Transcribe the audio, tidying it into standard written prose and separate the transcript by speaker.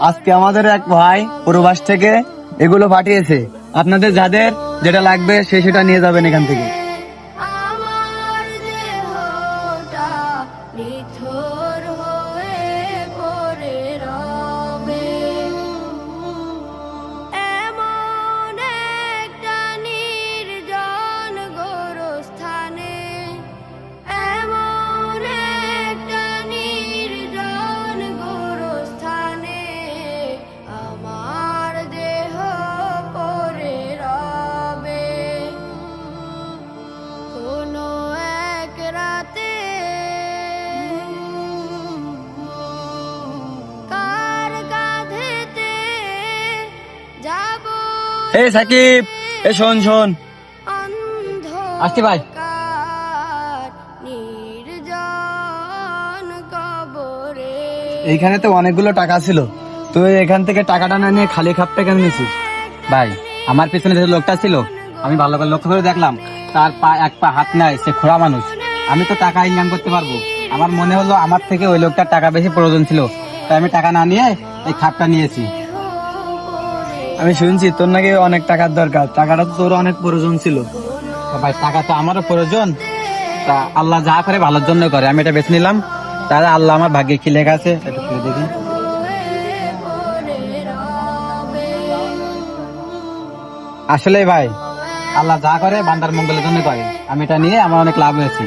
Speaker 1: আজকে আমাদের এক ভাই প্রবাস থেকে এগুলো পাঠিয়েছে, আপনাদের যাদের যেটা লাগবে সেটা নিয়ে যাবেন এখান থেকে। এই সাকিব, এ শোন শোন, আসছি ভাই। এইখানে তো অনেকগুলো টাকা ছিল, তুই এখান থেকে টাকাটা না নিয়ে খালি খাপটা কেন নিছিস?
Speaker 2: ভাই, আমার পিছনে যে লোকটা ছিল, আমি ভালো করে লক্ষ্য করে দেখলাম তার পা এক পা হাত নাই, সে খোড়া মানুষ। আমি তো টাকা ইনকাম করতে পারবো, আমার মনে হলো আমার থেকে ওই লোকটার টাকা বেশি প্রয়োজন ছিল, তাই আমি টাকা না নিয়ে এই খাপটা নিয়েছি।
Speaker 1: আমি শুনছি তোর নাকি অনেক টাকার দরকার, টাকাটা তো তোর অনেক প্রয়োজন ছিল।
Speaker 2: ভাই, টাকা তো আমারও প্রয়োজন, তা আল্লাহ যা করে ভালোর জন্য করে, আমি এটা বেছে নিলাম। তাহলে আল্লাহ আমার ভাগ্যে কি লেখা আছে একটু খুলে দেখি। আসলে ভাই, আল্লাহ যা করে বান্দার মঙ্গলের জন্য করে, আমি এটা নিয়ে আমার অনেক লাভ হয়েছে।